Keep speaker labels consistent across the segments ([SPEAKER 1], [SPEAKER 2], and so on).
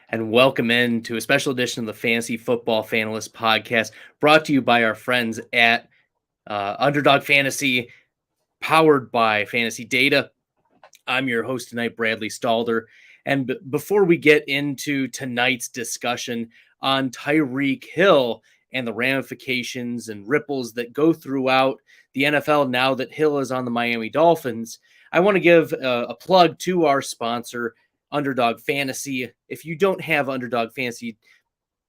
[SPEAKER 1] and welcome in to a special edition of the Fantasy Football Fanalist Podcast, brought to you by our friends at Underdog Fantasy, powered by Fantasy Data. I'm your host tonight, Bradley Stalder. And before we get into tonight's discussion on Tyreek Hill and the ramifications and ripples that go throughout the NFL now that Hill is on the Miami Dolphins, I want to give a plug to our sponsor, Underdog Fantasy. If you don't have Underdog Fantasy,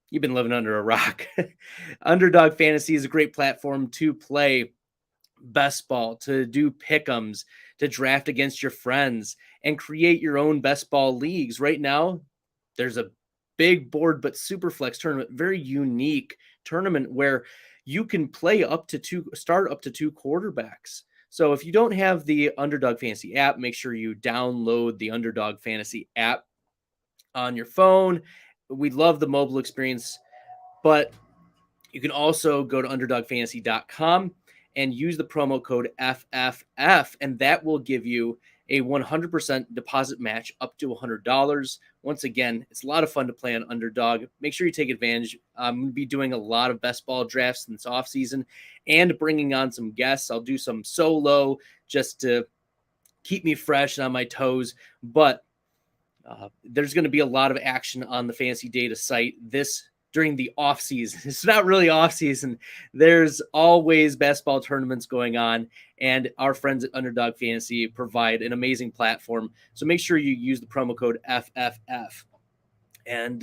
[SPEAKER 1] you've been living under a rock. Underdog Fantasy is a great platform to play best ball, to do pick'ems, to draft against your friends, and create your own best ball leagues. Right now, there's a big board but super flex tournament, very unique tournament where you can play start up to two quarterbacks. So if you don't have the Underdog Fantasy app, make sure you download the Underdog Fantasy app on your phone. We love the mobile experience, but you can also go to underdogfantasy.com and use the promo code FFF, and that will give you a 100% deposit match up to $100. Once again, it's a lot of fun to play on Underdog. Make sure you take advantage. I'm going to be doing a lot of best ball drafts in this offseason and bringing on some guests. I'll do some solo just to keep me fresh and on my toes, but there's going to be a lot of action on the Fantasy Data site during the off season. It's not really off season. There's always best ball tournaments going on, and our friends at Underdog Fantasy provide an amazing platform. So make sure you use the promo code FFF. And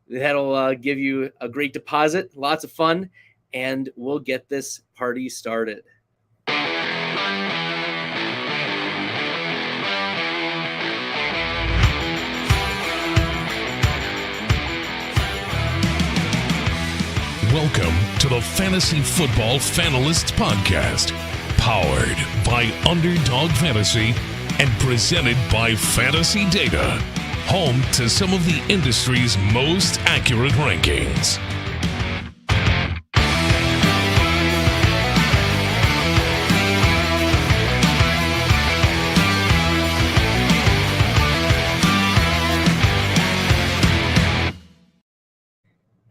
[SPEAKER 1] that'll give you a great deposit, lots of fun, and we'll get this party started.
[SPEAKER 2] Welcome to the Fantasy Football Fanalist Podcast, powered by Underdog Fantasy and presented by Fantasy Data, home to some of the industry's most accurate rankings.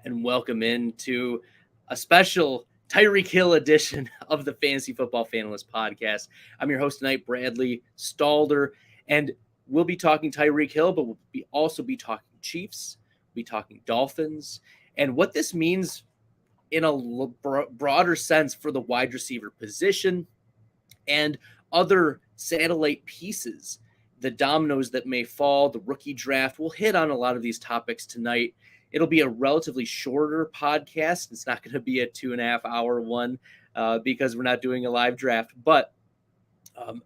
[SPEAKER 1] And welcome into a special Tyreek Hill edition of the Fantasy Football Fanalist Podcast. I'm your host tonight, Bradley Stalder, and we'll be talking Tyreek Hill, but we'll also be talking Chiefs, we'll be talking Dolphins, and what this means in a broader sense for the wide receiver position and other satellite pieces, the dominoes that may fall, the rookie draft. We'll hit on a lot of these topics tonight. It'll be a relatively shorter podcast. It's not going to be a 2.5 hour one because we're not doing a live draft, but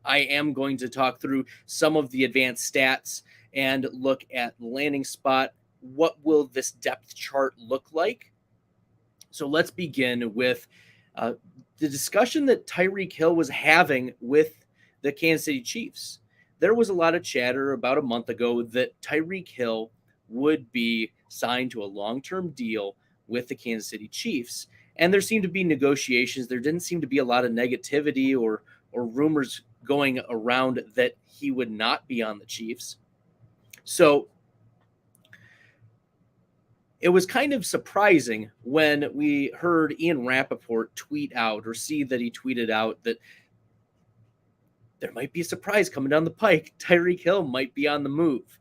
[SPEAKER 1] I am going to talk through some of the advanced stats and look at landing spot. What will this depth chart look like? So let's begin with the discussion that Tyreek Hill was having with the Kansas City Chiefs. There was a lot of chatter about a month ago that Tyreek Hill would be signed to a long-term deal with the Kansas City Chiefs. And there seemed to be negotiations. There didn't seem to be a lot of negativity or rumors going around that he would not be on the Chiefs. So it was kind of surprising when we heard Ian Rappaport tweet out or see that he tweeted out that there might be a surprise coming down the pike. Tyreek Hill might be on the move.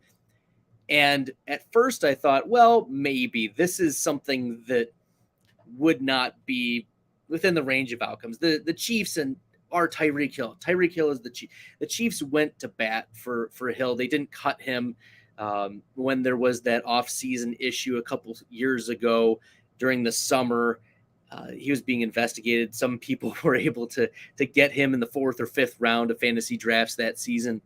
[SPEAKER 1] And at first I thought, well, maybe this is something that would not be within the range of outcomes. The Chiefs are Tyreek Hill. Tyreek Hill is the Chiefs. The Chiefs went to bat for Hill. They didn't cut him when there was that off-season issue a couple years ago during the summer. He was being investigated. Some people were able to get him in the 4th or 5th round of fantasy drafts that season.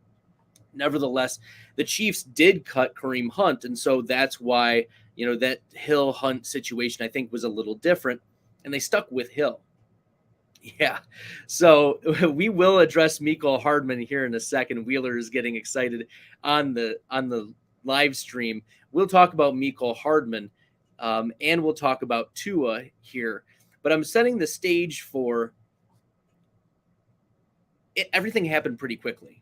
[SPEAKER 1] Nevertheless, the Chiefs did cut Kareem Hunt, and so that's why, that Hill Hunt situation I think was a little different, and they stuck with Hill. Yeah, so we will address Mecole Hardman here in a second. Wheeler is getting excited on the live stream. We'll talk about Mecole Hardman, and we'll talk about Tua here. But I'm setting the stage for it. Everything happened pretty quickly.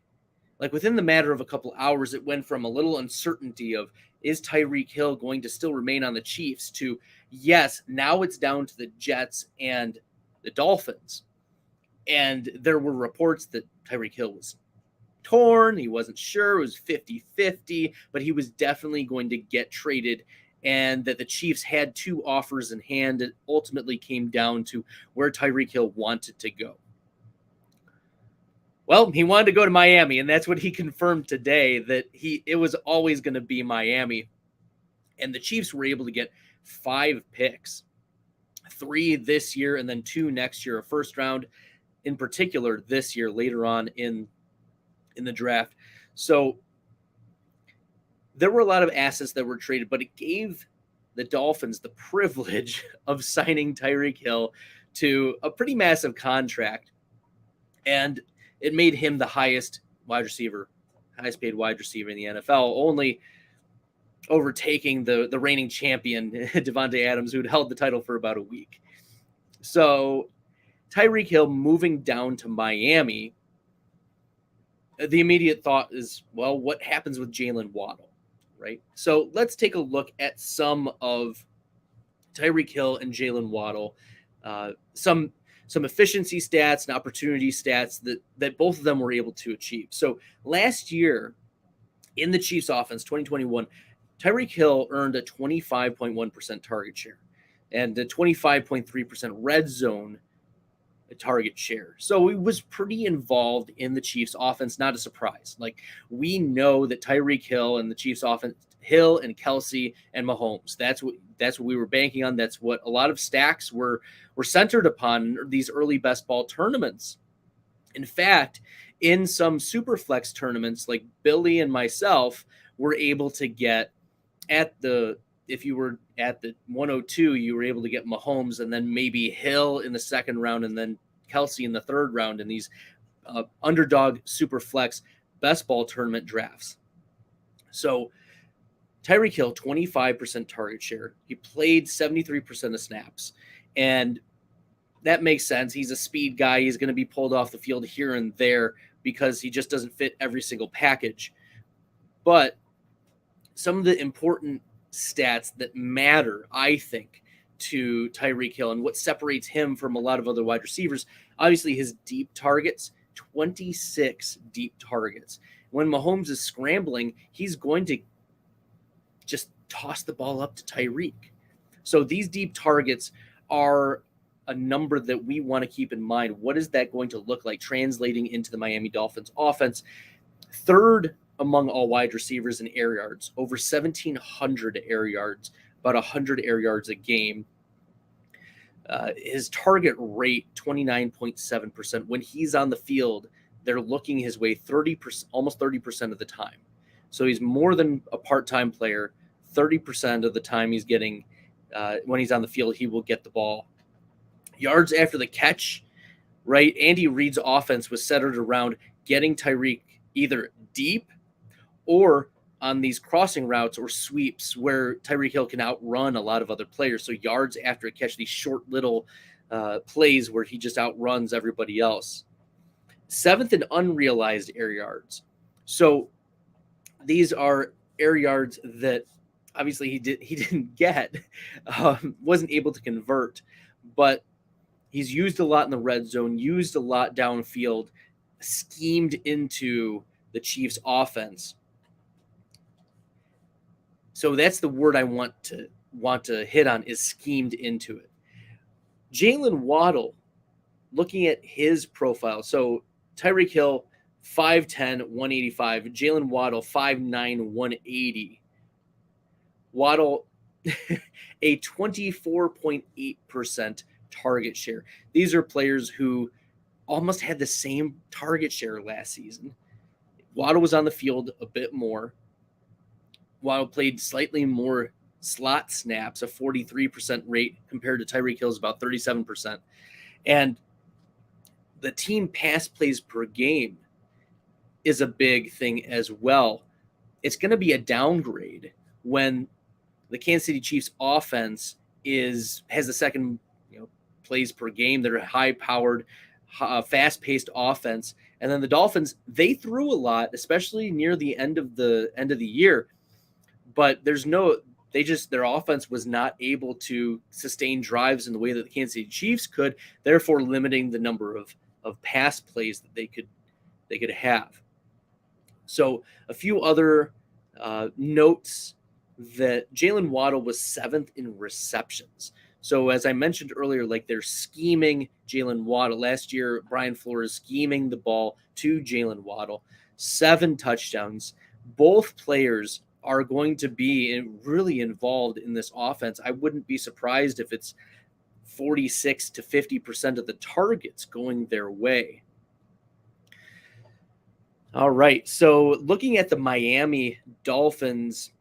[SPEAKER 1] like within the matter of a couple hours, it went from a little uncertainty of, is Tyreek Hill going to still remain on the Chiefs, to yes, now it's down to the Jets and the Dolphins. And there were reports that Tyreek Hill was torn. He wasn't sure. It was 50-50, but he was definitely going to get traded, and that the Chiefs had two offers in hand. It ultimately came down to where Tyreek Hill wanted to go. Well, he wanted to go to Miami, and that's what he confirmed today, that it was always going to be Miami. And the Chiefs were able to get 5 picks, 3 this year and then 2 next year, a first round in particular this year, later on in the draft. So there were a lot of assets that were traded, but it gave the Dolphins the privilege of signing Tyreek Hill to a pretty massive contract. And it made him the highest paid wide receiver in the NFL, only overtaking the reigning champion, Devontae Adams, who'd held the title for about a week. So Tyreek Hill moving down to Miami, the immediate thought is, well, what happens with Jalen Waddle, right? So let's take a look at some of Tyreek Hill and Jalen Waddle, some efficiency stats and opportunity stats that both of them were able to achieve. So last year in the Chiefs offense, 2021, Tyreek Hill earned a 25.1% target share and a 25.3% red zone target share. So he was pretty involved in the Chiefs offense, not a surprise. Like, we know that Tyreek Hill and the Chiefs offense, Hill and Kelsey and Mahomes, that's what we were banking on. That's what a lot of stacks were centered upon in these early best ball tournaments. In fact, in some super flex tournaments, like Billy and myself were able to get if you were at the 102, you were able to get Mahomes and then maybe Hill in the second round and then Kelsey in the third round in these underdog super flex best ball tournament drafts. So Tyreek Hill, 25% target share. He played 73% of snaps. And that makes sense. He's a speed guy. He's going to be pulled off the field here and there because he just doesn't fit every single package. But some of the important stats that matter, I think, to Tyreek Hill and what separates him from a lot of other wide receivers, obviously his deep targets, 26 deep targets. When Mahomes is scrambling, he's going to just toss the ball up to Tyreek. So these deep targets are a number that we want to keep in mind. What is that going to look like translating into the Miami Dolphins offense? Third among all wide receivers in air yards, over 1,700 air yards, about 100 air yards a game. His target rate, 29.7%. When he's on the field, they're looking his way 30%, almost 30% of the time. So he's more than a part-time player. 30% of the time he's getting, when he's on the field, he will get the ball. Yards after the catch, right? Andy Reid's offense was centered around getting Tyreek either deep or on these crossing routes or sweeps where Tyreek Hill can outrun a lot of other players. So yards after a catch, these short little plays where he just outruns everybody else. 7th in unrealized air yards. So these are air yards that obviously he didn't get, wasn't able to convert, but he's used a lot in the red zone, used a lot downfield, schemed into the Chiefs offense. So that's the word I want to hit on, is schemed into it. Jalen Waddle, looking at his profile. So Tyreek Hill, 5'10", 185. Jalen Waddle, 5'9", 180. Waddle, a 24.8% target share. These are players who almost had the same target share last season. Waddle was on the field a bit more. Waddle played slightly more slot snaps, a 43% rate compared to Tyreek Hill's about 37%. And the team pass plays per game is a big thing as well. It's going to be a downgrade when the Kansas City Chiefs offense has the second plays per game that are high-powered, fast-paced offense. And then the Dolphins, they threw a lot, especially near the end of the year. But their offense was not able to sustain drives in the way that the Kansas City Chiefs could, therefore limiting the number of pass plays that they could have. So a few other notes that Jalen Waddle was 7th in receptions. So as I mentioned earlier, like they're scheming Jalen Waddle. Last year, Brian Flores scheming the ball to Jalen Waddle. 7 touchdowns. Both players are going to be really involved in this offense. I wouldn't be surprised if it's 46 to 50% of the targets going their way. All right, so looking at the Miami Dolphins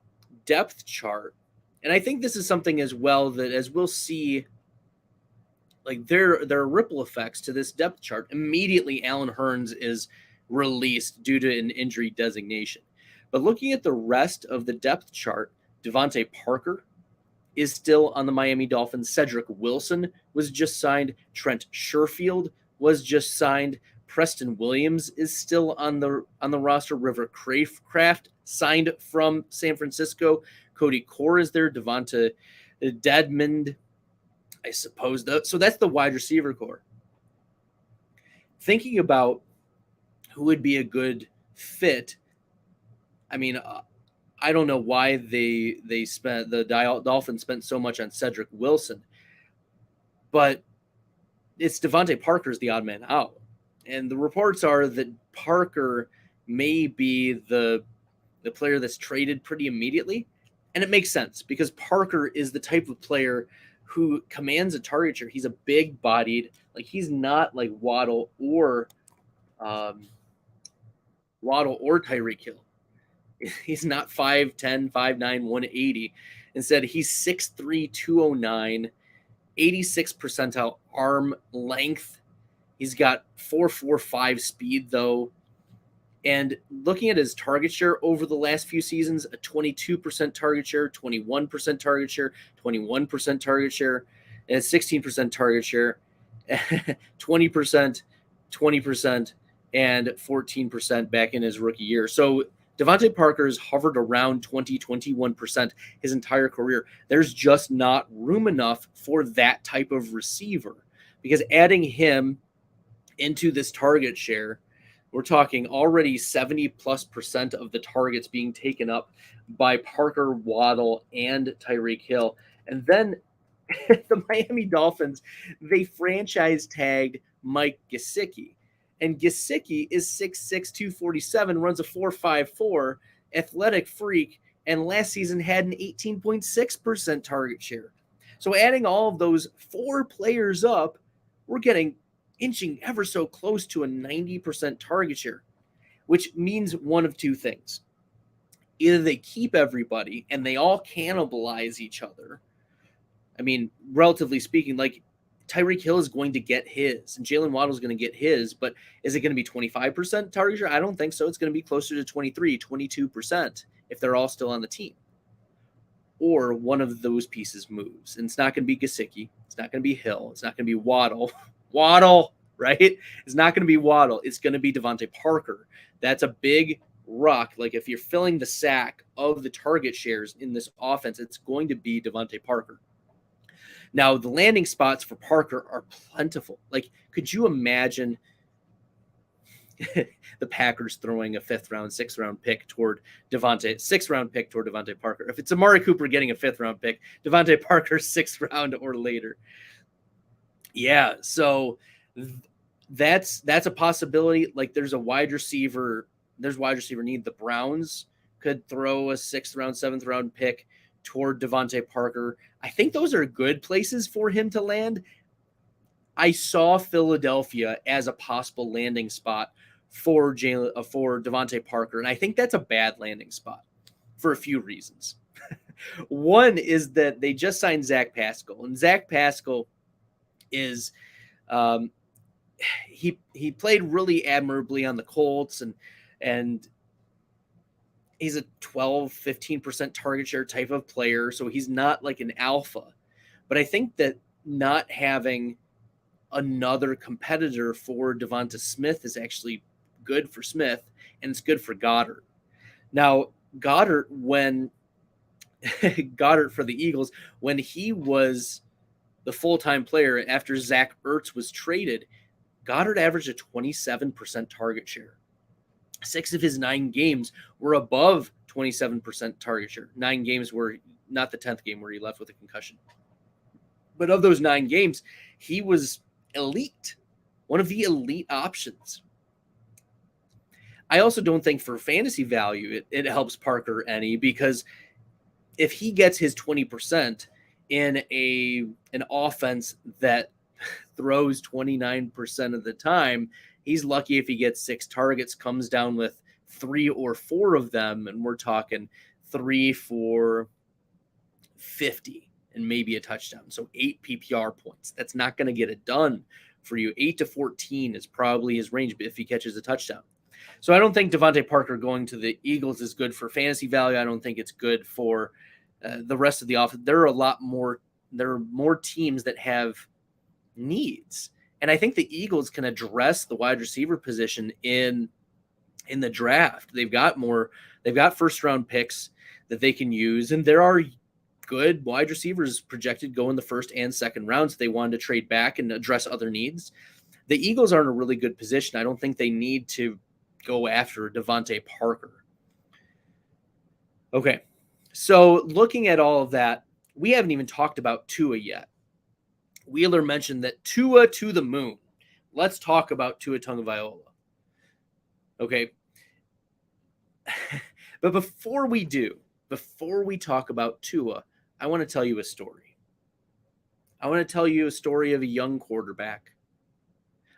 [SPEAKER 1] depth chart, and I think this is something as well that, as we'll see, like there are ripple effects to this depth chart. Immediately, Allen Hurns is released due to an injury designation. But looking at the rest of the depth chart, Devontae Parker is still on the Miami Dolphins. Cedric Wilson was just signed. Trent Sherfield was just signed. Preston Williams is still on the roster. River Craft signed from San Francisco. Cody Core is there. Devonta Dedmond, I suppose. So that's the wide receiver core. Thinking about who would be a good fit, I mean, I don't know why the Dolphins spent so much on Cedric Wilson, but it's Devontae Parker's the odd man out. And the reports are that Parker may be the player that's traded pretty immediately. And it makes sense because Parker is the type of player who commands a target share. He's a big-bodied, like he's not like Waddle or Tyreek Hill. He's not 5'10", 5'9", 180. Instead, he's 6'3", 209, 86th percentile arm length. He's got 4.45 speed, though. And looking at his target share over the last few seasons, a 22% target share, 21% target share, 21% target share, and a 16% target share, 20%, 20%, and 14% back in his rookie year. So Devontae Parker's hovered around 20, 21% his entire career. There's just not room enough for that type of receiver because adding him into this target share, we're talking already 70+% of the targets being taken up by Parker, Waddle, and Tyreek Hill. And then the Miami Dolphins, they franchise tagged Mike Gesicki. And Gesicki is 6'6", 247, runs a 4.54, athletic freak, and last season had an 18.6% target share. So adding all of those 4 players up, we're getting inching ever so close to a 90% target share, which means one of two things. Either they keep everybody and they all cannibalize each other. I mean, relatively speaking, like Tyreek Hill is going to get his and Jalen Waddle is going to get his, but is it going to be 25% target share? I don't think so. It's going to be closer to 23, 22% if they're all still on the team. Or one of those pieces moves. And it's not going to be Gesicki. It's not going to be Hill. It's not going to be Waddle. Waddle, right? It's not going to be Waddle. It's going to be Devontae Parker. That's a big rock. Like if you're filling the sack of the target shares in this offense, it's going to be Devontae Parker. Now, the landing spots for Parker are plentiful. Like, could you imagine the Packers throwing a 5th round, 6th round pick toward Devontae, 6th round pick toward Devontae Parker? If it's Amari Cooper getting a 5th round pick, Devontae Parker 6th round or later. Yeah, so that's a possibility. Like there's wide receiver need. The Browns could throw a 6th round, 7th round pick toward Devontae Parker. I think those are good places for him to land. I saw Philadelphia as a possible landing spot for Devontae Parker, and I think that's a bad landing spot for a few reasons. One is that they just signed Zach Pascal, and Zach Pascal is he played really admirably on the Colts, and he's a 12-15% target share type of player, so he's not like an alpha. But I think that not having another competitor for Devonta Smith is actually good for Smith, and it's good for Goddard. Now, Goddard, when Goddard for the Eagles, when he was the full-time player after Zach Ertz was traded, Goddard averaged a 27% target share. 6 of his 9 games were above 27% target share. 9 games were not the 10th game where he left with a concussion. But of those 9 games, he was elite, one of the elite options. I also don't think for fantasy value it helps Parker any, because if he gets his 20% in an offense that throws 29% of the time, he's lucky if he gets 6 targets, comes down with 3 or 4 of them, and we're talking 3 for 50 and maybe a touchdown. So 8 PPR points. That's not going to get it done for you. 8 to 14 is probably his range if he catches a touchdown. So I don't think Devontae Parker going to the Eagles is good for fantasy value. I don't think it's good for the rest of the offense. There are more teams that have needs. And I think the Eagles can address the wide receiver position in the draft. They've got first round picks that they can use. And there are good wide receivers projected go in the first and second rounds. They wanted to trade back and address other needs. The Eagles are in a really good position. I don't think they need to go after Devontae Parker. Okay. So looking at all of that, we haven't even talked about Tua yet. Wheeler mentioned that Tua to the moon. Let's talk about Tua Tagovailoa. Okay. But before we talk about Tua, I want to tell you a story. I want to tell you a story of a young quarterback.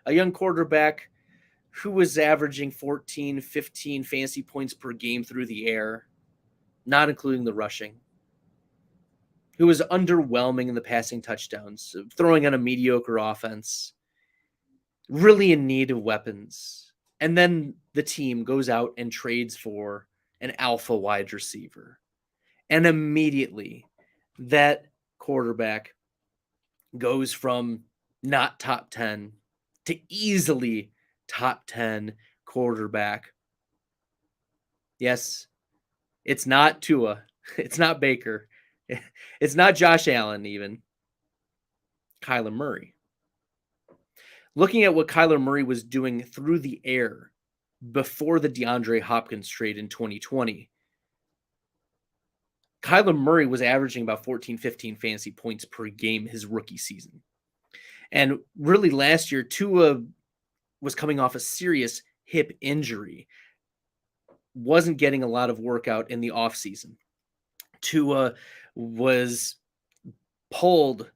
[SPEAKER 1] A young quarterback who was averaging 14, 15 fantasy points per game through the air, not including the rushing, who was underwhelming in the passing touchdowns, throwing on a mediocre offense, really in need of weapons. And then the team goes out and trades for an alpha wide receiver. And immediately that quarterback goes from not top 10 to easily top 10 quarterback. Yes, it's not Tua. It's not Baker. It's not Josh Allen even. Kyler Murray. Looking at what Kyler Murray was doing through the air before the DeAndre Hopkins trade in 2020, Kyler Murray was averaging about 14, 15 fantasy points per game his rookie season. And really last year, Tua was coming off a serious hip injury. Wasn't getting a lot of workout in the offseason. Tua was pulled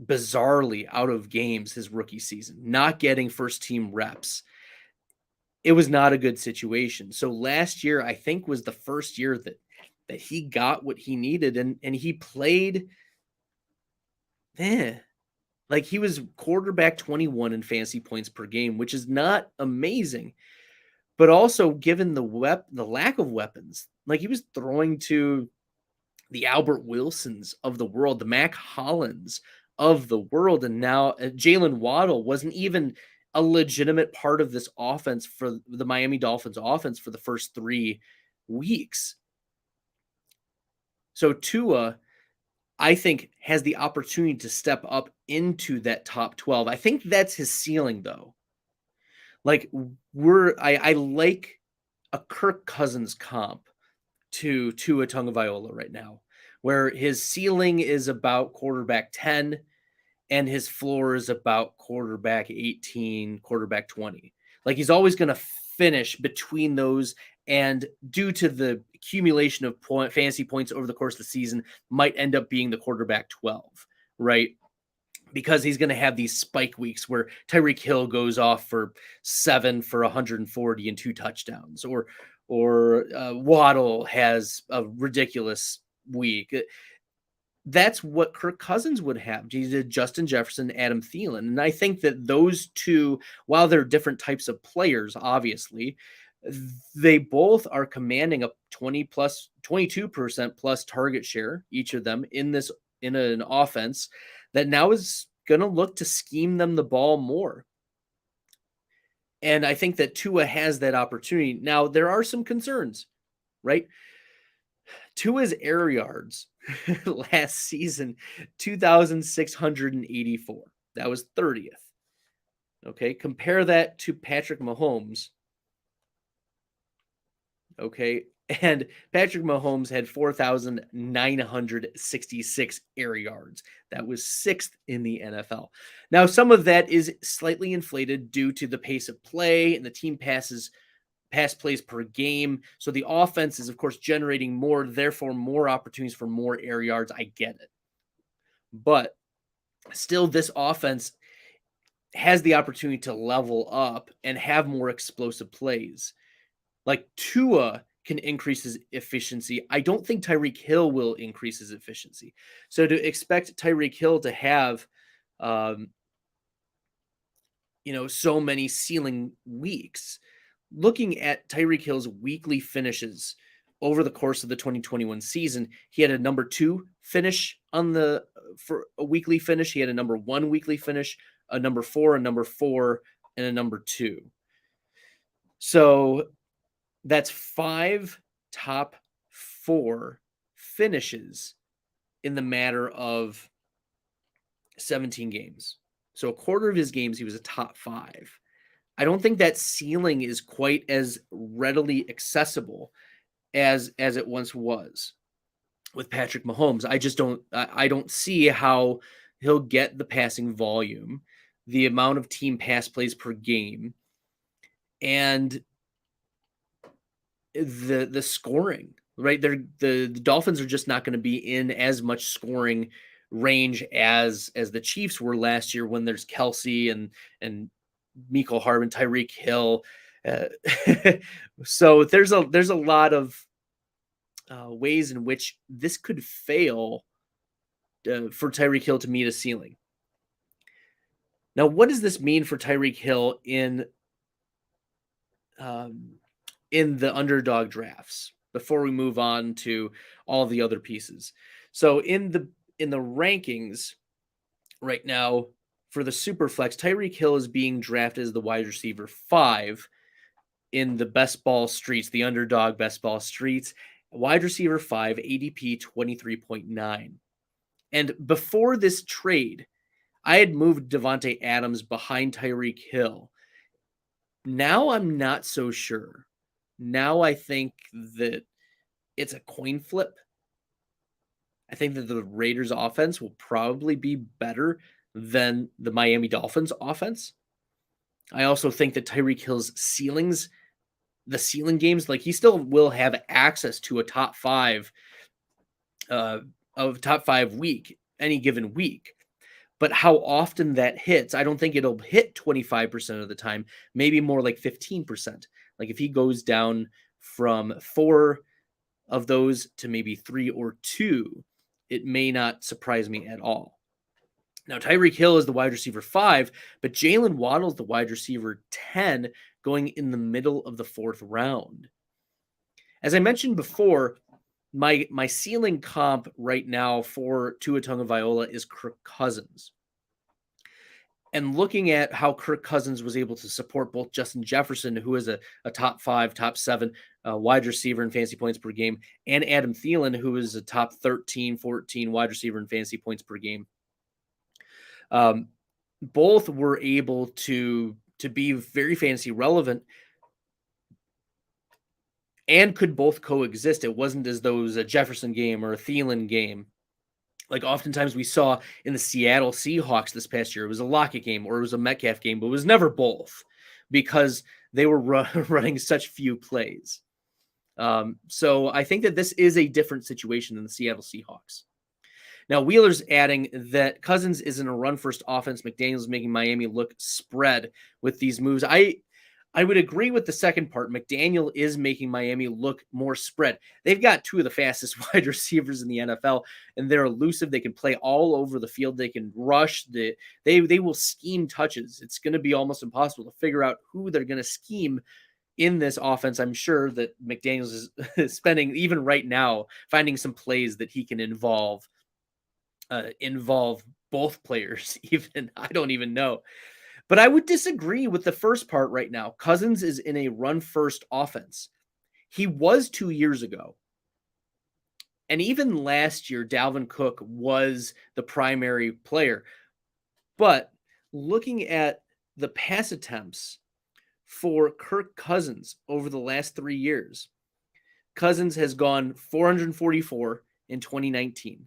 [SPEAKER 1] bizarrely out of games his rookie season, not getting first team reps. It was not a good situation. So last year, I think, was the first year that he got what he needed, and he played like he was quarterback 21 in fantasy points per game, which is not amazing. But also, given the lack of weapons, like he was throwing to the Albert Wilsons of the world, the Mac Hollins of the world, and now Jalen Waddle wasn't even a legitimate part of this offense for the Miami Dolphins offense for the first 3 weeks. So Tua, I think, has the opportunity to step up into that top 12. I think that's his ceiling, though. Like I like a Kirk Cousins comp to Tua Tagovailoa right now, where his ceiling is about quarterback 10 and his floor is about quarterback 18, quarterback 20. Like he's always going to finish between those, and due to the accumulation of fantasy points over the course of the season, might end up being the quarterback 12, right? Because he's going to have these spike weeks where Tyreek Hill goes off for 7 for 140 and 2 touchdowns, or Waddle has a ridiculous week. That's what Kirk Cousins would have. Justin Jefferson, Adam Thielen. And I think that those two, while they're different types of players, obviously, they both are commanding a 22% plus target share, each of them, in an offense that now is going to look to scheme them the ball more. And I think that Tua has that opportunity. Now, there are some concerns, right? Tua's air yards last season, 2,684. That was 30th. Okay, compare that to Patrick Mahomes. Okay, and Patrick Mahomes had 4,966 air yards. That was 6th in the NFL. Now, some of that is slightly inflated due to the pace of play and the team pass plays per game. So the offense is, of course, generating more, therefore more opportunities for more air yards. I get it. But still, this offense has the opportunity to level up and have more explosive plays. Like Tua can increase his efficiency. I don't think Tyreek Hill will increase his efficiency. So to expect Tyreek Hill to have, so many ceiling weeks, looking at Tyreek Hill's weekly finishes over the course of the 2021 season, he had a number 2 finish for a weekly finish. He had a number 1 weekly finish, a number 4, a number 4, and a number 2. So that's 5 top 4 finishes in the matter of 17 games. So a quarter of his games, he was a top 5. I don't think that ceiling is quite as readily accessible as it once was with Patrick Mahomes. I don't see how he'll get the passing volume, the amount of team pass plays per game, and the scoring, right? The Dolphins are just not going to be in as much scoring range as the Chiefs were last year when there's Kelsey and Mecole Hardman, Tyreek Hill. So there's a lot of ways in which this could fail for Tyreek Hill to meet a ceiling. Now, what does this mean for Tyreek Hill in the underdog drafts before we move on to all the other pieces? So in the rankings right now for the Superflex, Tyreek Hill is being drafted as the wide receiver 5 in the best ball streets, the underdog best ball streets. Wide receiver 5, ADP 23.9. And before this trade, I had moved Devontae Adams behind Tyreek Hill. Now I'm not so sure. Now I think that it's a coin flip. I think that the Raiders offense will probably be better than the Miami Dolphins offense. I also think that Tyreek Hill's ceilings, the ceiling games, like he still will have access to a top 5 week, any given week. But how often that hits, I don't think it'll hit 25% of the time, maybe more like 15%. Like if he goes down from 4 of those to maybe 3 or 2, it may not surprise me at all. Now, Tyreek Hill is the wide receiver 5, but Jalen Waddle's the wide receiver 10 going in the middle of the 4th round. As I mentioned before, my ceiling comp right now for Tua Tagovailoa is Kirk Cousins. And looking at how Kirk Cousins was able to support both Justin Jefferson, who is a top 5, top 7 wide receiver in fantasy points per game, and Adam Thielen, who is a top 13, 14 wide receiver in fantasy points per game. Both were able to be very fantasy relevant and could both coexist. It wasn't as though it was a Jefferson game or a Thielen game. Like oftentimes we saw in the Seattle Seahawks this past year, it was a Lockett game or it was a Metcalf game, but it was never both because they were running such few plays. So I think that this is a different situation than the Seattle Seahawks. Now, Wheeler's adding that Cousins is in a run-first offense. McDaniel's making Miami look spread with these moves. I would agree with the second part. McDaniel is making Miami look more spread. They've got 2 of the fastest wide receivers in the NFL, and they're elusive. They can play all over the field. They can rush. They will scheme touches. It's going to be almost impossible to figure out who they're going to scheme in this offense. I'm sure that McDaniels is spending, even right now, finding some plays that he can involve involve both players. Even I don't even know. But I would disagree with the first part right now. Cousins is in a run-first offense. He was 2 years ago. And even last year, Dalvin Cook was the primary player. But looking at the pass attempts for Kirk Cousins over the last 3 years, Cousins has gone 444 in 2019,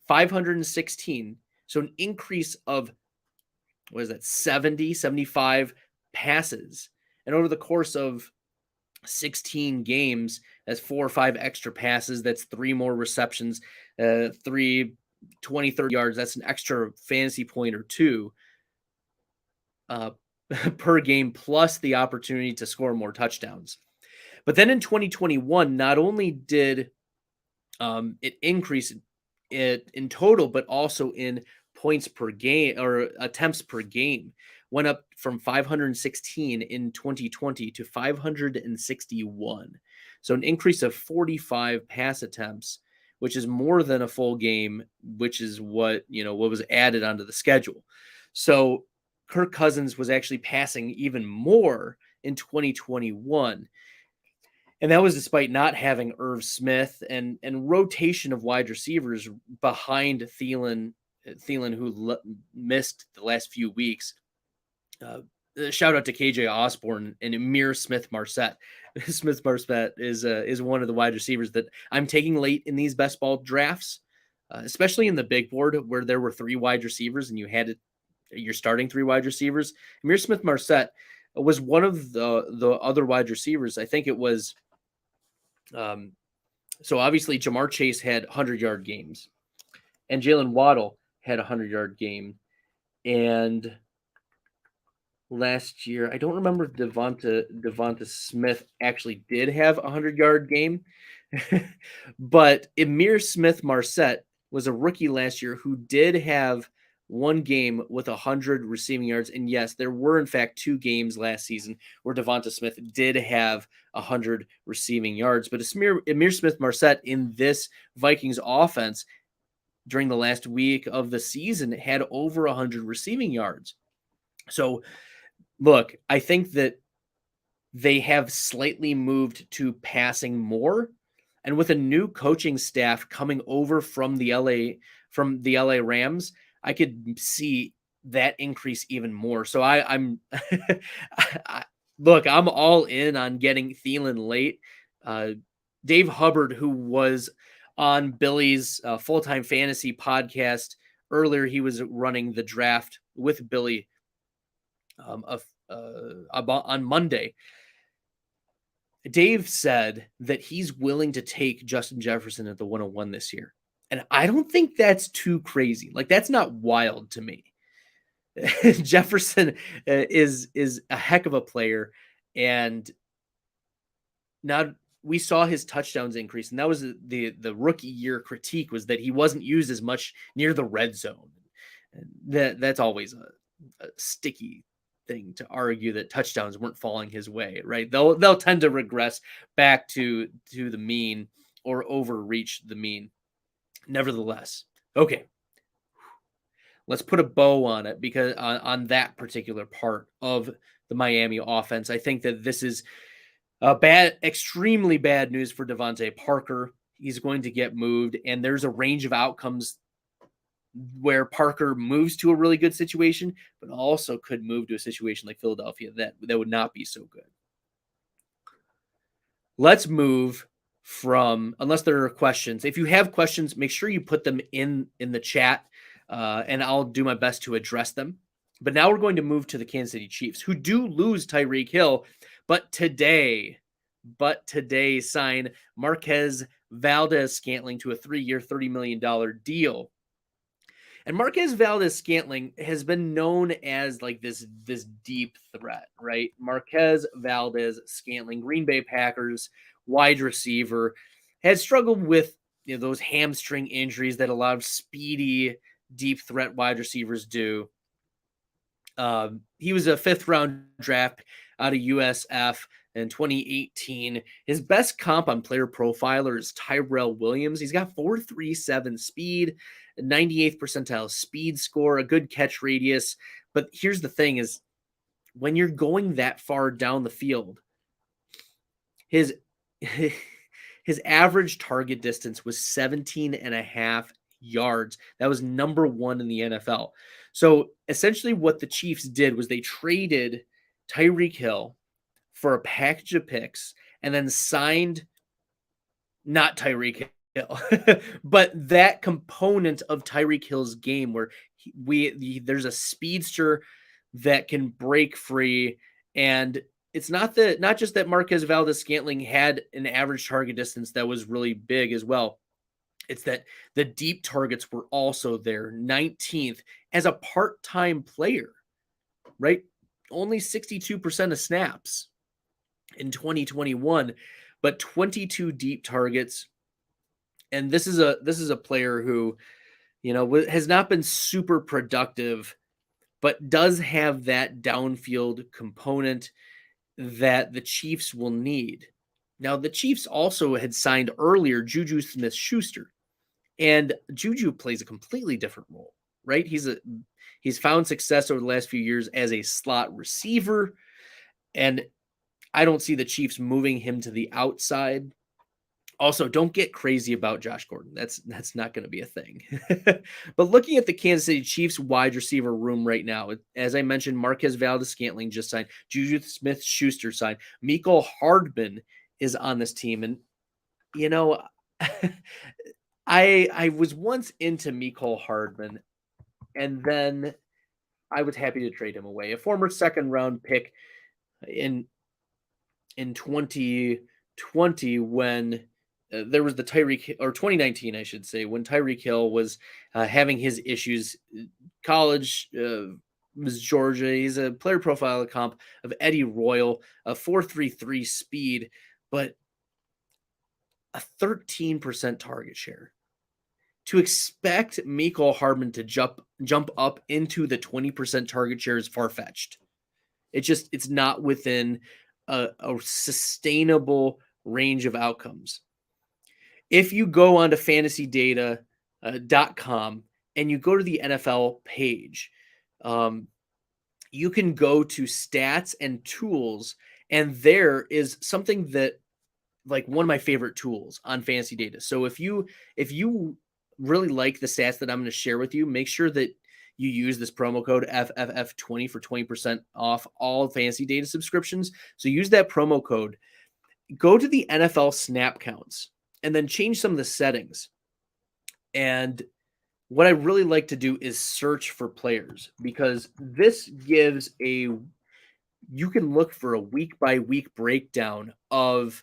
[SPEAKER 1] 516. So an increase of, 75 passes. And over the course of 16 games, that's 4 or 5 extra passes. That's 3 more receptions, 3 20, 30 yards. That's an extra fantasy point or 2 per game, plus the opportunity to score more touchdowns. But then in 2021, not only did it increase it in total, but also in points per game or attempts per game, went up from 516 in 2020 to 561. So an increase of 45 pass attempts, which is more than a full game, which is what was added onto the schedule. So Kirk Cousins was actually passing even more in 2021. And that was despite not having Irv Smith and rotation of wide receivers behind Thielen, who missed the last few weeks. Shout out to KJ Osborne and Amir Smith-Marset. Smith-Marset is one of the wide receivers that I'm taking late in these best ball drafts, especially in the big board where there were 3 wide receivers and you're starting 3 wide receivers. Amir Smith-Marset was one of the other wide receivers. I think it was. So obviously Jamar Chase had 100-yard games, and Jalen Waddle had a 100-yard game. And last year, I don't remember if Devonta Smith actually did have a 100-yard game, but Amir Smith-Marset was a rookie last year who did have 1 game with 100 receiving yards. And yes, there were in fact 2 games last season where Devonta Smith did have 100 receiving yards. But Amir Smith-Marset in this Vikings offense during the last week of the season had over 100 receiving yards. So look, I think that they have slightly moved to passing more. And with a new coaching staff coming over from the LA Rams, I could see that increase even more. So I'm look, I'm all in on getting Thielen late. Dave Hubbard, who was on Billy's full-time fantasy podcast earlier, he was running the draft with Billy on Monday. Dave said that he's willing to take Justin Jefferson at the 101 this year. And I don't think that's too crazy. Like, that's not wild to me. Jefferson is a heck of a player. And now we saw his touchdowns increase. And that was the rookie year critique, was that he wasn't used as much near the red zone. And that's always a sticky thing to argue, that touchdowns weren't falling his way, right? They'll tend to regress back to the mean or overreach the mean. Nevertheless, okay, let's put a bow on it, because on that particular part of the Miami offense, I think that this is extremely bad news for Devontae Parker. He's going to get moved, and there's a range of outcomes where Parker moves to a really good situation, but also could move to a situation like Philadelphia that would not be so good. Let's move from, unless there are questions. If you have questions, make sure you put them in the chat, and I'll do my best to address them. But now we're going to move to the Kansas City Chiefs, who do lose Tyreek Hill, but today sign Marquez Valdez-Scantling to a 3-year, $30 million deal. And Marquez Valdez-Scantling has been known as like this deep threat, right? Marquez Valdez-Scantling, Green Bay Packers wide receiver, had struggled with those hamstring injuries that a lot of speedy deep threat wide receivers do. He was a 5th round draft out of USF in 2018. His best comp on Player Profiler is Tyrell Williams. He's got 4.37 speed, 98th percentile speed score, a good catch radius. But here's the thing is, when you're going that far down the field, his average target distance was 17.5 yards. That was number 1 in the NFL. So essentially what the Chiefs did was they traded Tyreek Hill for a package of picks and then signed not Tyreek Hill, but that component of Tyreek Hill's game where there's a speedster that can break free. And it's not just that Marquez Valdes-Scantling had an average target distance that was really big as well. It's that the deep targets were also there, 19th as a part-time player, right? Only 62% of snaps in 2021, but 22 deep targets. And this is a player who, has not been super productive, but does have that downfield component that the Chiefs will need. Now, the Chiefs also had signed earlier Juju Smith-Schuster, and Juju plays a completely different role, right? He's found success over the last few years as a slot receiver, and I don't see the Chiefs moving him to the outside. Also, don't get crazy about Josh Gordon. That's not going to be a thing. But looking at the Kansas City Chiefs wide receiver room right now, as I mentioned, Marquez Valdes-Scantling just signed. Juju Smith-Schuster signed. Mecole Hardman is on this team. And, I was once into Mecole Hardman, and then I was happy to trade him away. A former second-round pick in 2020 when there was the Tyreek, or 2019, I should say, when Tyreek Hill was having his issues. College was Georgia. He's a Player Profile comp of Eddie Royal, a 4.33 speed, but a 13% target share. To expect Mecole Hardman to jump up into the 20% target share is far-fetched. It's not within a sustainable range of outcomes. If you go onto fantasydata.com and you go to the NFL page, you can go to stats and tools, and there is something that, like, one of my favorite tools on Fantasy Data. So if you really like the stats that I'm going to share with you, make sure that you use this promo code FFF20 for 20% off all Fantasy Data subscriptions. So use that promo code. Go to the NFL snap counts and then change some of the settings. And what I really like to do is search for players, because this gives you can look for a week by week breakdown of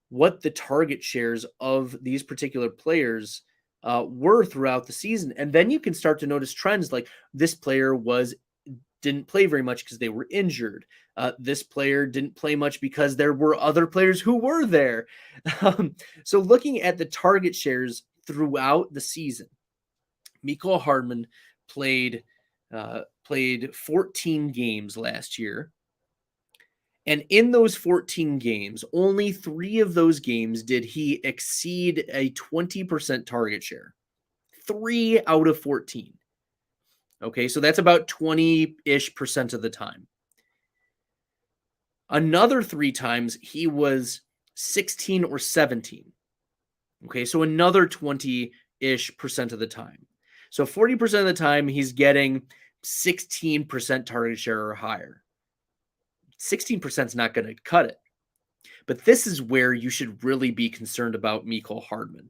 [SPEAKER 1] what the target shares of these particular players were throughout the season. And then you can start to notice trends, like this player didn't play very much because they were injured. This player didn't play much because there were other players who were there. So looking at the target shares throughout the season, Mecole Hardman played 14 games last year. And in those 14 games, only 3 of those games did he exceed a 20% target share. 3 out of 14. Okay, so that's about 20-ish% of the time. Another 3 times he was 16 or 17. Okay, so another 20-ish% of the time. So 40% of the time he's getting 16% target share or higher. 16% is not going to cut it. But this is where you should really be concerned about Mecole Hardman.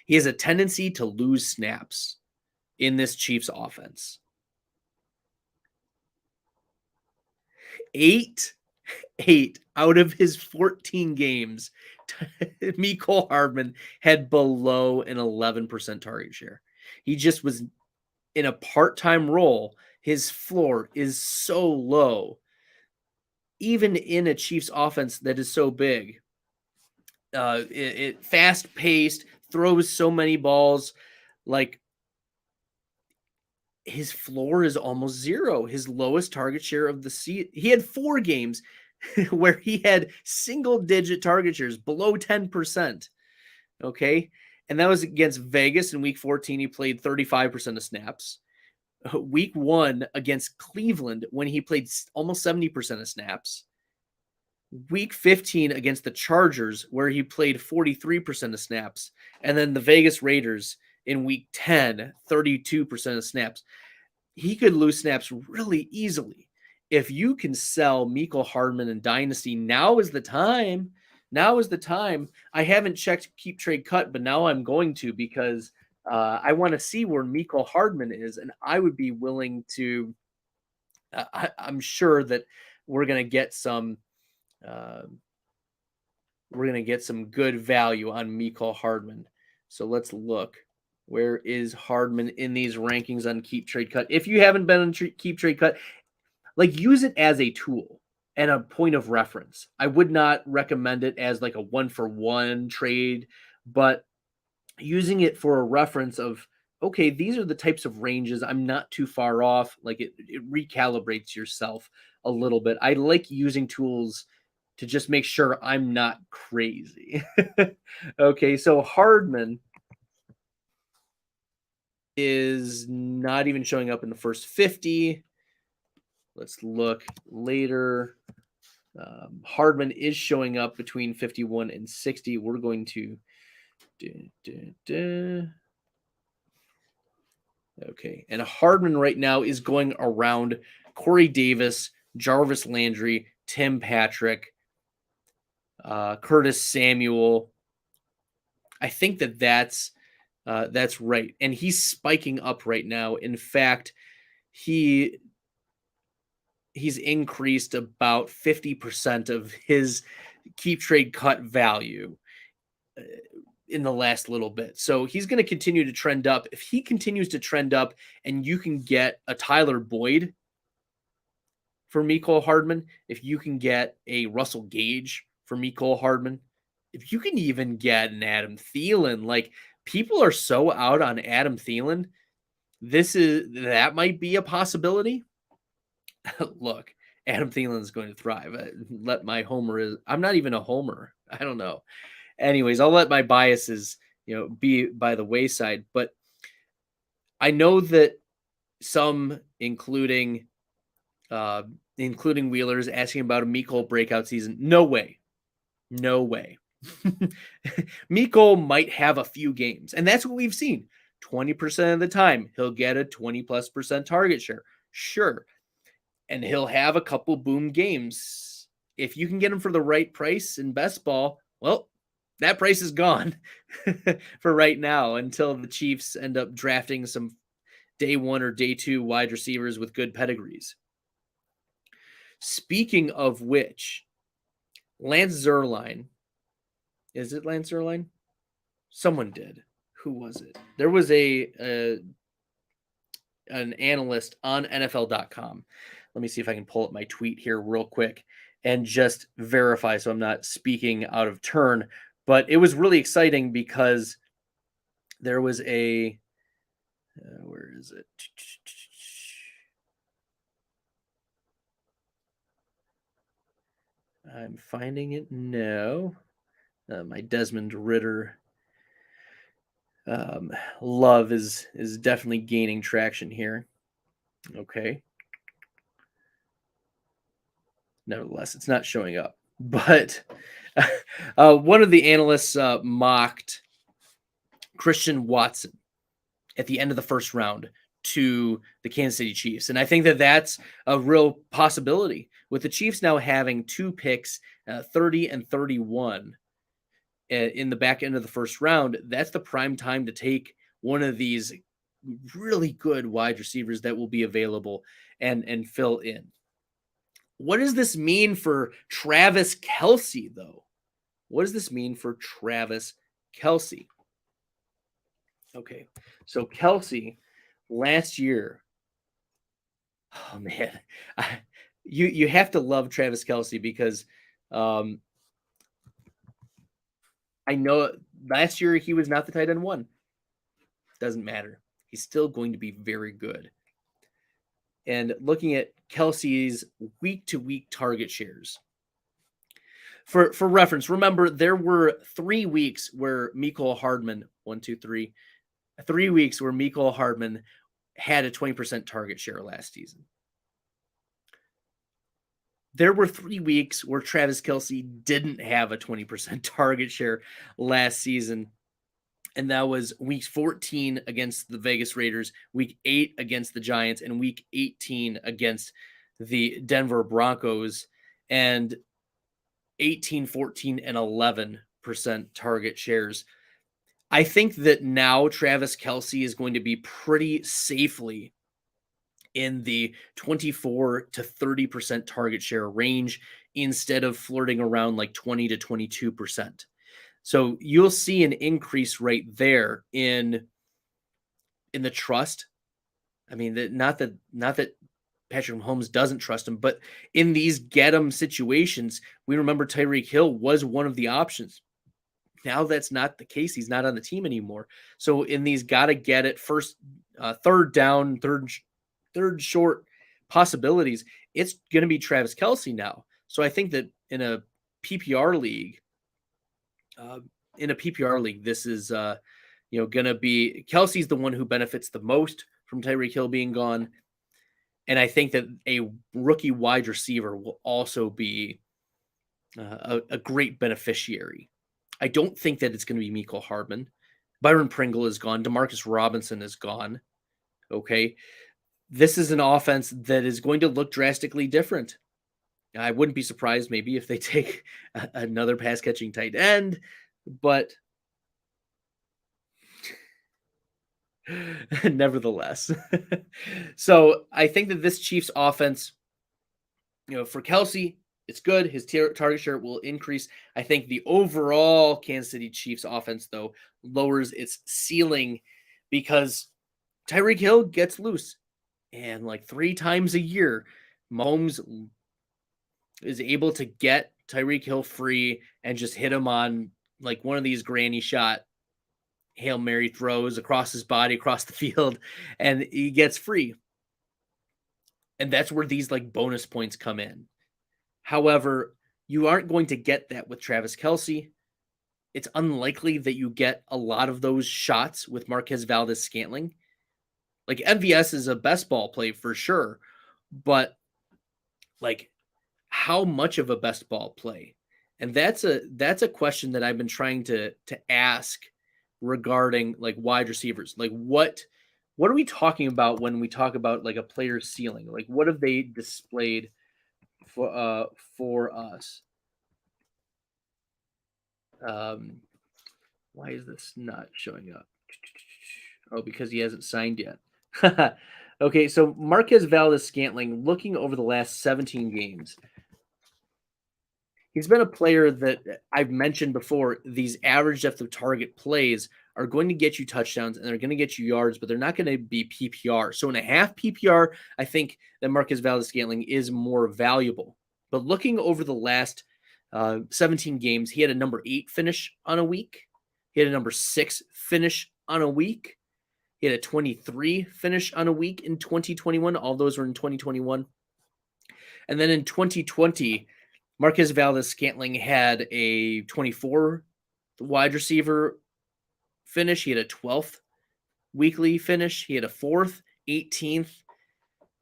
[SPEAKER 1] He has a tendency to lose snaps in this Chiefs offense. 8 out of his 14 games, Mecole Hardman had below an 11% target share. He just was in a part-time role. His floor is so low. Even in a Chiefs offense that is so big, it fast-paced, throws so many balls, like his floor is almost zero. His lowest target share of the season. He had 4 games where he had single-digit target shares below 10%. Okay, and that was against Vegas in Week 14. He played 35% of snaps. Week 1 against Cleveland when he played almost 70% of snaps. Week 15 against the Chargers where he played 43% of snaps. And then the Vegas Raiders in Week 10, 32% of snaps. He could lose snaps really easily. If you can sell Mecole Hardman in Dynasty, now is the time. Now is the time. I haven't checked Keep Trade Cut, but now I'm going to because I want to see where Mecole Hardman is, and I would be willing to. I'm sure that we're going to get some. We're going to get some good value on Mecole Hardman. So let's look. Where is Hardman in these rankings on Keep Trade Cut? If you haven't been on Keep Trade Cut, like use it as a tool and a point of reference. I would not recommend it as like a 1-for-1 trade, but using it for a reference of, okay, these are the types of ranges. I'm not too far off. Like it recalibrates yourself a little bit. I like using tools to just make sure I'm not crazy. Okay, so Hardman is not even showing up in the first 50. Let's look later. Hardman is showing up between 51 and 60. We're going to okay, and Hardman right now is going around Corey Davis, Jarvis Landry, Tim Patrick, Curtis Samuel. I think that's right, and he's spiking up right now. In fact, he's increased about 50% of his Keep Trade Cut value in the last little bit. So he's going to continue to trend up. If he continues to trend up and you can get a Tyler Boyd for Mecole Hardman, if you can get a Russell Gage for Mecole Hardman, if you can even get an Adam Thielen, like people are so out on Adam Thielen, that might be a possibility. Look, Adam Thielen is going to thrive. I'm not even a homer. I don't know. Anyways, I'll let my biases, be by the wayside. But I know that some, including Wheeler, is asking about a Mecole breakout season. No way. Mecole might have a few games, and that's what we've seen. 20% of the time, he'll get a 20+% target share. Sure. And he'll have a couple boom games. If you can get him for the right price in best ball, well, that price is gone for right now until the Chiefs end up drafting some day 1 or day 2 wide receivers with good pedigrees. Speaking of which, Lance Zierlein, is it Lance Zierlein? Someone did. Who was it? There was an analyst on NFL.com. Let me see if I can pull up my tweet here real quick and just verify so I'm not speaking out of turn. But it was really exciting because there was where is it? I'm finding it now. My Desmond Ritter love is definitely gaining traction here. Okay. Nevertheless, it's not showing up. But one of the analysts mocked Christian Watson at the end of the first round to the Kansas City Chiefs. And I think that that's a real possibility with the Chiefs now having 2 picks, 30 and 31 in the back end of the first round. That's the prime time to take one of these really good wide receivers that will be available and fill in. What does this mean for Travis Kelce, though? What does this mean for Travis Kelce? Okay, so Kelce last year, oh man, you have to love Travis Kelce because I know last year he was not the tight end 1. Doesn't matter. He's still going to be very good and looking at Kelsey's week-to-week target shares. For reference, remember there were 3 weeks where Mecole Hardman, 3 weeks where Mecole Hardman had a 20% target share last season. There were 3 weeks where Travis Kelce didn't have a 20% target share last season. And that was week 14 against the Vegas Raiders, week 8 against the Giants, and week 18 against the Denver Broncos, and 18, 14, and 11% target shares. I think that now Travis Kelce is going to be pretty safely in the 24 to 30% target share range instead of flirting around like 20 to 22%. So you'll see an increase right there in the trust. I mean, not that Patrick Mahomes doesn't trust him, but in these get him situations, we remember Tyreek Hill was one of the options. Now that's not the case. He's not on the team anymore. So in these gotta get it first, third down, third short possibilities, it's going to be Travis Kelce now. So I think that in a PPR league, this is going to be Kelsey's the one who benefits the most from Tyreek Hill being gone, and I think that a rookie wide receiver will also be a great beneficiary. I don't think that it's going to be Mecole Hardman. Byron Pringle is gone. Demarcus Robinson is gone. Okay, this is an offense that is going to look drastically different. I wouldn't be surprised maybe if they take another pass catching tight end, but nevertheless. So I think that this Chiefs offense, for Kelce, it's good. His target share will increase. I think the overall Kansas City Chiefs offense, though, lowers its ceiling because Tyreek Hill gets loose. And like 3 times a year, Mahomes is able to get Tyreek Hill free and just hit him on like one of these granny shot Hail Mary throws across his body, across the field, and he gets free. And that's where these like bonus points come in. However, you aren't going to get that with Travis Kelce. It's unlikely that you get a lot of those shots with Marquez Valdes-Scantling. Like MVS is a best ball play for sure, but like how much of a best ball play? And that's a question that I've been trying to ask regarding like wide receivers. Like what are we talking about when we talk about like a player's ceiling? Like what have they displayed for us? Why is this not showing up? Oh, because he hasn't signed yet. Okay, so Marquez Valdes-Scantling, looking over the last 17 games, he's been a player that I've mentioned before. These average depth of target plays are going to get you touchdowns and they're going to get you yards, but they're not going to be PPR. So in a half PPR, I think that Marquez Valdes-Scantling is more valuable. But looking over the last 17 games, he had a number 8 finish on a week. He had a number 6 finish on a week. He had a 23 finish on a week in 2021. All those were in 2021. And then in 2020, Marquez Valdes-Scantling had a 24 wide receiver finish. He had a 12th weekly finish. He had a 4th, 18th,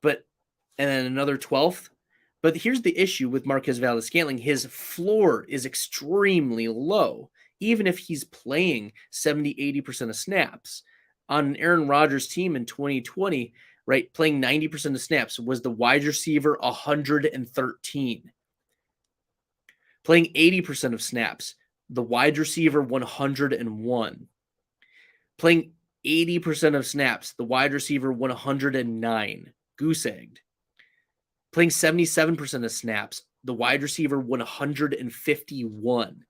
[SPEAKER 1] and then another 12th. But here's the issue with Marquez Valdes-Scantling. His floor is extremely low, even if he's playing 70, 80% of snaps. On an Aaron Rodgers team in 2020, right, playing 90% of snaps was the wide receiver 113. Playing 80% of snaps, the wide receiver 101. Playing 80% of snaps, the wide receiver 109. Goose-egged. Playing 77% of snaps, the wide receiver 151.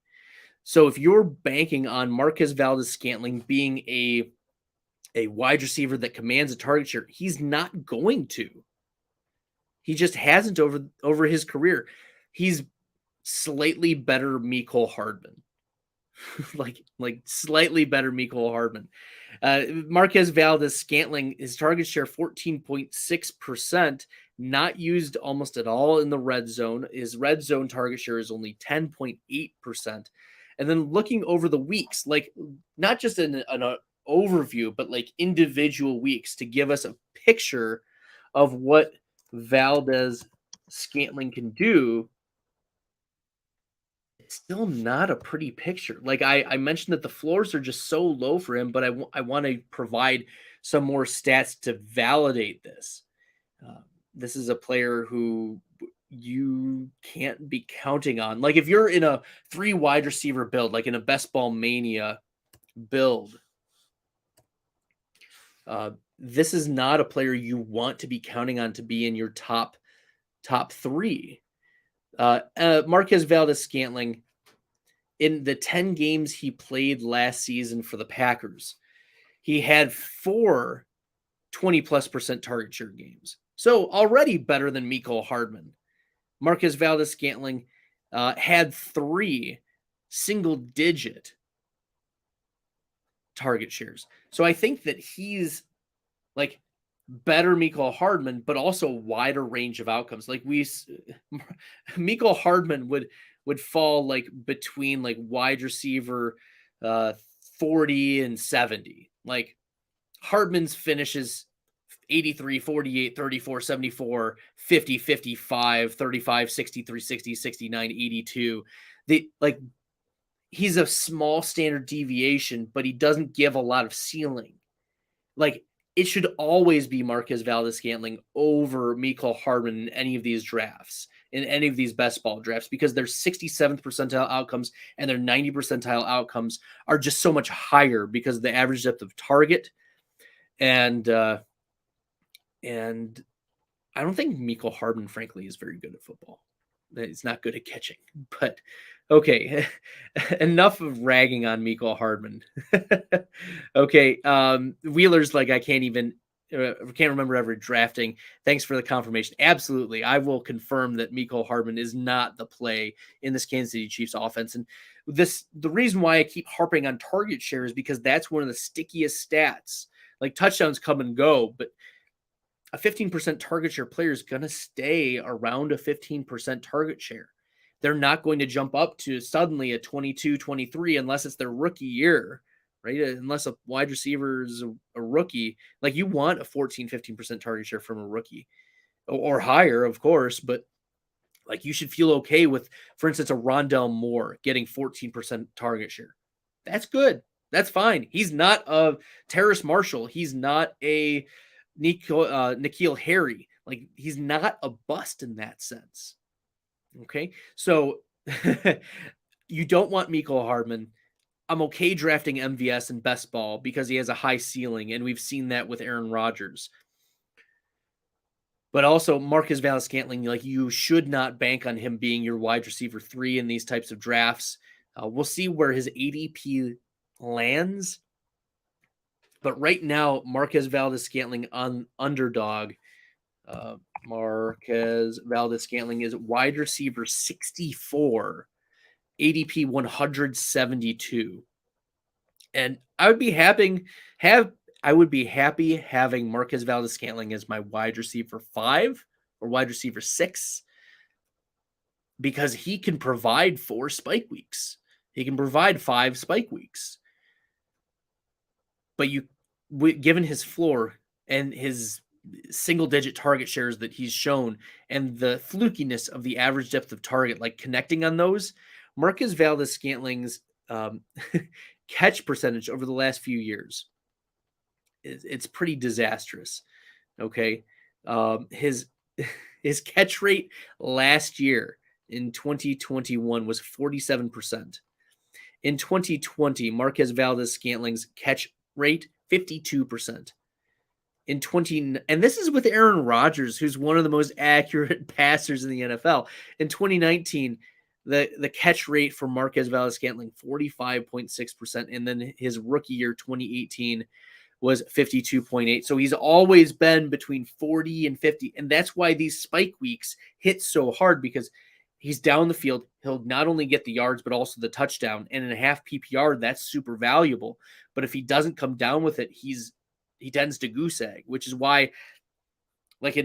[SPEAKER 1] So if you're banking on Marquez Valdes-Scantling being a wide receiver that commands a target share, he's not going to. He just hasn't over his career. He's slightly better Mecole Hardman. like slightly better Mecole Hardman. Marquez Valdez-Scantling, his target share 14.6%, not used almost at all in the red zone. His red zone target share is only 10.8%. And then looking over the weeks, like not just an overview, but like individual weeks to give us a picture of what Valdez-Scantling can do, it's still not a pretty picture. Like I mentioned that the floors are just so low for him, but I want to provide some more stats to validate this. This is a player who you can't be counting on. Like if you're in a 3 wide receiver build, like in a best ball mania build, this is not a player you want to be counting on to be in your top 3. Marquez Valdez-Scantling, in the 10 games he played last season for the Packers, he had 4 20+% target share games. So already better than Mecole Hardman. Marquez Valdez-Scantling had 3 single-digit target shares. So I think that he's like better Mecole Hardman, but also wider range of outcomes. Like Mecole Hardman would fall like between like wide receiver 40 and 70. Like Hardman's finishes 83, 48, 34, 74, 50, 55, 35, 63, 60, 69, 82. He's a small standard deviation, but he doesn't give a lot of ceiling. Like it should always be Marquez Valdez-Scantling over Mecole Hardman in any of these drafts, in any of these best ball drafts, because their 67th percentile outcomes and their 90 percentile outcomes are just so much higher because of the average depth of target. And I don't think Mecole Hardman, frankly, is very good at football. He's not good at catching, but okay. Enough of ragging on Mecole Hardman. Okay. Wheeler's like, I can't remember ever drafting. Thanks for the confirmation. Absolutely. I will confirm that Mecole Hardman is not the play in this Kansas City Chiefs offense. And the reason why I keep harping on target share is because that's one of the stickiest stats. Like touchdowns come and go, but a 15% target share player is going to stay around a 15% target share. They're not going to jump up to suddenly a 22, 23 unless it's their rookie year, right? Unless a wide receiver is a rookie. Like you want a 14, 15% target share from a rookie or higher, of course, but like you should feel okay with, for instance, a Rondell Moore getting 14% target share. That's good. That's fine. He's not a Terrace Marshall. He's not a N'Keal Harry. Like he's not a bust in that sense. Okay. So you don't want Mecole Hardman. I'm okay drafting MVS in best ball because he has a high ceiling, and we've seen that with Aaron Rodgers. But also Marquez Valdez-Scantling, like you should not bank on him being your wide receiver 3 in these types of drafts. We'll see where his ADP lands. But right now, Marquez Valdez-Scantling on Underdog. Marquez Valdez-Scantling is wide receiver 64, ADP 172. And I would be happy having Marquez Valdez-Scantling as my wide receiver 5 or wide receiver 6 because he can provide 4 spike weeks. He can provide 5 spike weeks. But given his floor and his single-digit target shares that he's shown and the flukiness of the average depth of target, like connecting on those, Marquez Valdez-Scantling's catch percentage over the last few years, it's pretty disastrous. Okay. His catch rate last year in 2021 was 47%. In 2020, Marquez Valdez-Scantling's catch rate 52%. And this is with Aaron Rodgers, who's one of the most accurate passers in the NFL. In 2019, the catch rate for Marquez Valdez-Scantling 45.6%, and then his rookie year 2018 was 52.8. So he's always been between 40 and 50, and that's why these spike weeks hit so hard, because he's down the field. He'll not only get the yards, but also the touchdown. And in a half PPR, that's super valuable. But if he doesn't come down with it, he tends to goose egg, which is why, like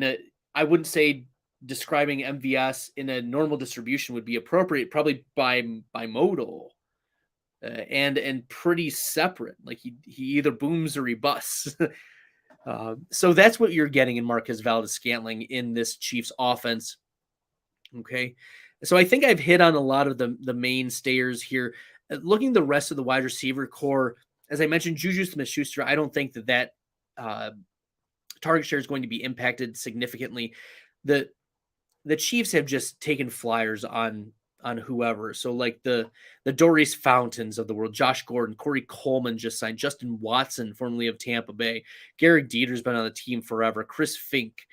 [SPEAKER 1] I wouldn't say describing MVS in a normal distribution would be appropriate, probably by modal, and pretty separate. Like he either booms or he busts. So that's what you're getting in Marquez Valdes-Scantling in this Chiefs offense. Okay. So I think I've hit on a lot of the mainstayers here. Looking the rest of the wide receiver core, as I mentioned, Juju Smith-Schuster, I don't think that target share is going to be impacted significantly. The Chiefs have just taken flyers on whoever. So like the Doris Fountains of the world, Josh Gordon, Corey Coleman just signed, Justin Watson, formerly of Tampa Bay, Garrett Dieter's been on the team forever, Chris Fink,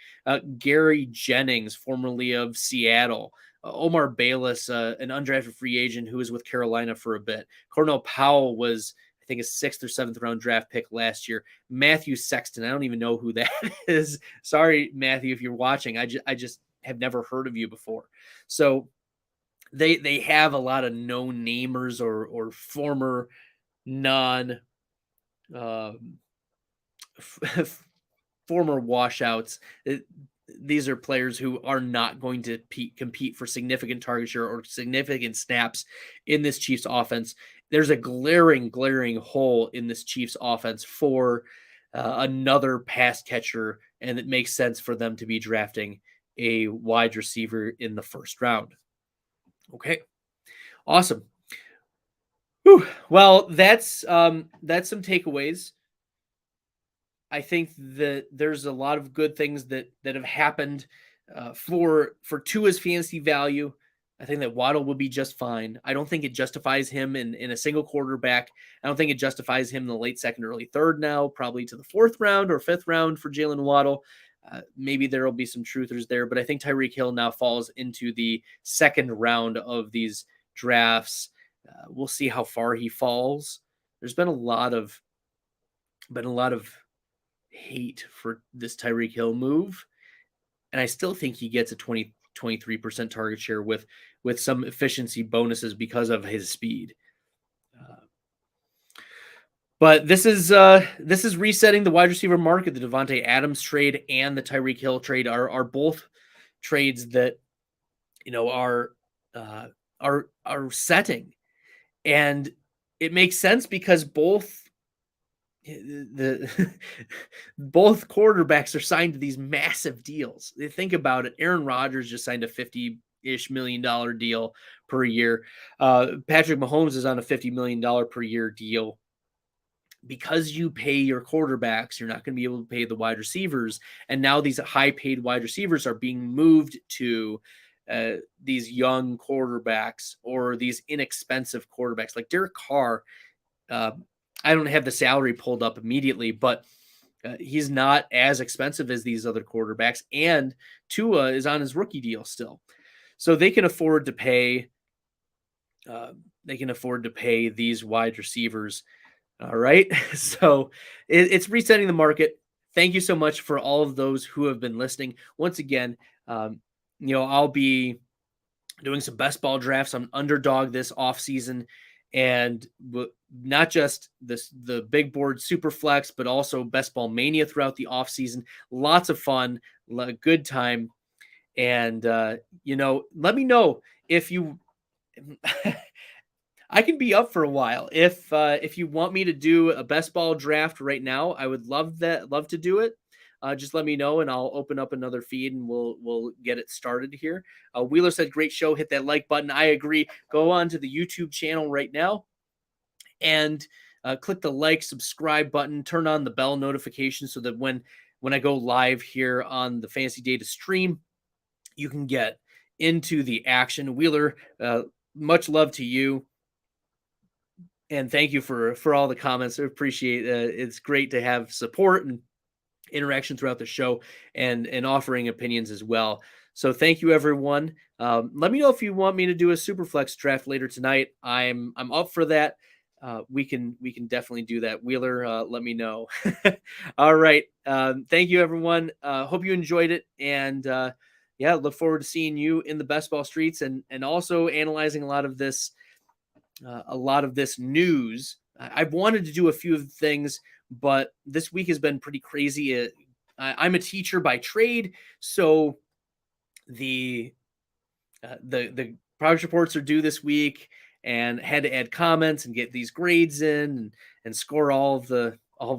[SPEAKER 1] Gary Jennings, formerly of Seattle, Omar Bayless, an undrafted free agent who was with Carolina for a bit. Cornell Powell was, I think, a 6th or 7th round draft pick last year. Matthew Sexton, I don't even know who that is. Sorry, Matthew, if you're watching. I just have never heard of you before. So they have a lot of no-namers or former non former washouts. These are players who are not going to compete for significant target share or significant snaps in this Chiefs offense. There's a glaring hole in this Chiefs offense for another pass catcher, and it makes sense for them to be drafting a wide receiver in the first round. Okay, awesome. Whew. Well, that's some takeaways. I think that there's a lot of good things that have happened for Tua's fantasy value. I think that Waddle will be just fine. I don't think it justifies him in a single quarterback. I don't think it justifies him in the late second, early third now, probably to the 4th round or 5th round for Jalen Waddle. Maybe there will be some truthers there, but I think Tyreek Hill now falls into the 2nd round of these drafts. We'll see how far he falls. There's been a lot of hate for this Tyreek Hill move, and I still think he gets a 23% target share with some efficiency bonuses because of his speed. But this is resetting the wide receiver market. The Devontae Adams trade and the Tyreek Hill trade are both trades that are setting, and it makes sense because both both quarterbacks are signed to these massive deals. Think about it. Aaron Rodgers just signed a $50-ish million deal per year. Patrick Mahomes is on a $50 million per year deal. Because you pay your quarterbacks, you're not going to be able to pay the wide receivers. And now these high-paid wide receivers are being moved to these young quarterbacks or these inexpensive quarterbacks. Like Derek Carr, I don't have the salary pulled up immediately, but he's not as expensive as these other quarterbacks. And Tua is on his rookie deal still. So they can afford to pay these wide receivers. All right. So it's resetting the market. Thank you so much for all of those who have been listening. Once again, I'll be doing some best ball drafts on Underdog this off season, and not just the big board super flex, but also best ball mania throughout the off season. Lots of fun, good time. And, let me know if you, I can be up for a while. If you want me to do a best ball draft right now, I would love to do it. Just let me know and I'll open up another feed and we'll get it started here. Wheeler said, great show. Hit that like button. I agree. Go on to the YouTube channel right now and click the like, subscribe button, turn on the bell notification so that when I go live here on the Fantasy Data stream, you can get into the action. Wheeler, much love to you. And thank you for all the comments. I appreciate it. It's great to have support and interaction throughout the show and offering opinions as well. So thank you, everyone. Let me know if you want me to do a Superflex draft later tonight. I'm up for that. We can definitely do that. Wheeler, let me know. All right. Thank you, everyone. Hope you enjoyed it. And yeah, look forward to seeing you in the best ball streets and also analyzing a lot of this news. I've wanted to do a few of the things, but this week has been pretty crazy. I'm a teacher by trade, so the progress reports are due this week, and had to add comments and get these grades in and score all of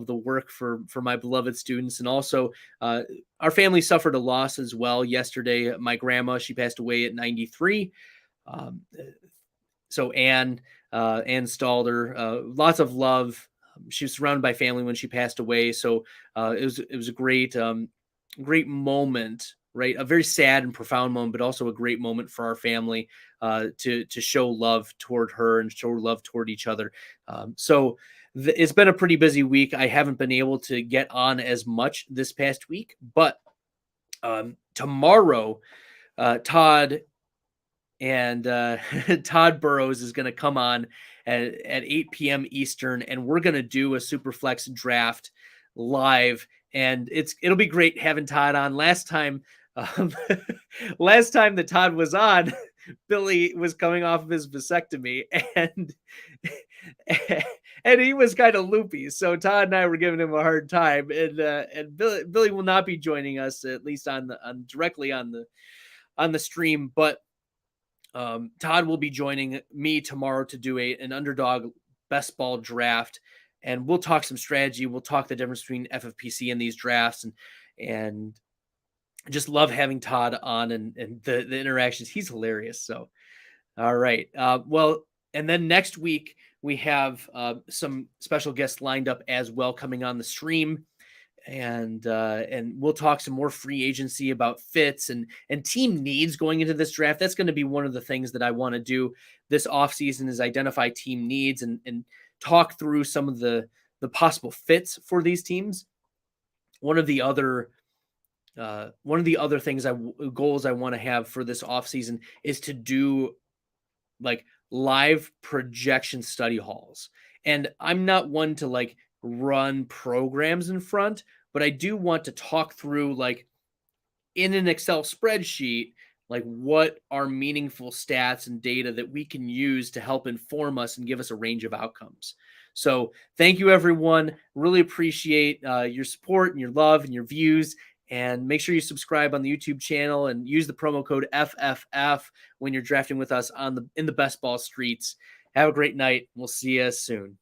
[SPEAKER 1] the work for my beloved students. And also, our family suffered a loss as well yesterday. My grandma, she passed away at 93. So Ann Stalder, lots of love. She was surrounded by family when she passed away. So it was a great moment, right? A very sad and profound moment, but also a great moment for our family to show love toward her and show love toward each other. So it's been a pretty busy week. I haven't been able to get on as much this past week, but tomorrow, Todd Burrows is going to come on at 8 p.m. Eastern, and we're going to do a Superflex draft live, and it'll be great having Todd on. Last time that Todd was on, Billy was coming off of his vasectomy, and he was kind of loopy. So Todd and I were giving him a hard time, and Billy will not be joining us, at least directly on the stream, but Todd will be joining me tomorrow to do an underdog best ball draft, and we'll talk some strategy. We'll talk the difference between FFPC and these drafts, and just love having Todd on and the interactions. He's hilarious. So, all right. Well, and then next week we have some special guests lined up as well coming on the stream. And we'll talk some more free agency about fits and team needs going into this draft. That's going to be one of the things that I want to do this offseason, is identify team needs and talk through some of the possible fits for these teams. One of the other things goals I want to have for this offseason is to do like live projection study halls. And I'm not one to like run programs in front, but I do want to talk through, like, in an Excel spreadsheet, like what are meaningful stats and data that we can use to help inform us and give us a range of outcomes. So thank you, everyone. Really appreciate your support and your love and your views. And make sure you subscribe on the YouTube channel and use the promo code FFF when you're drafting with us in the best ball streets. Have a great night. We'll see you soon.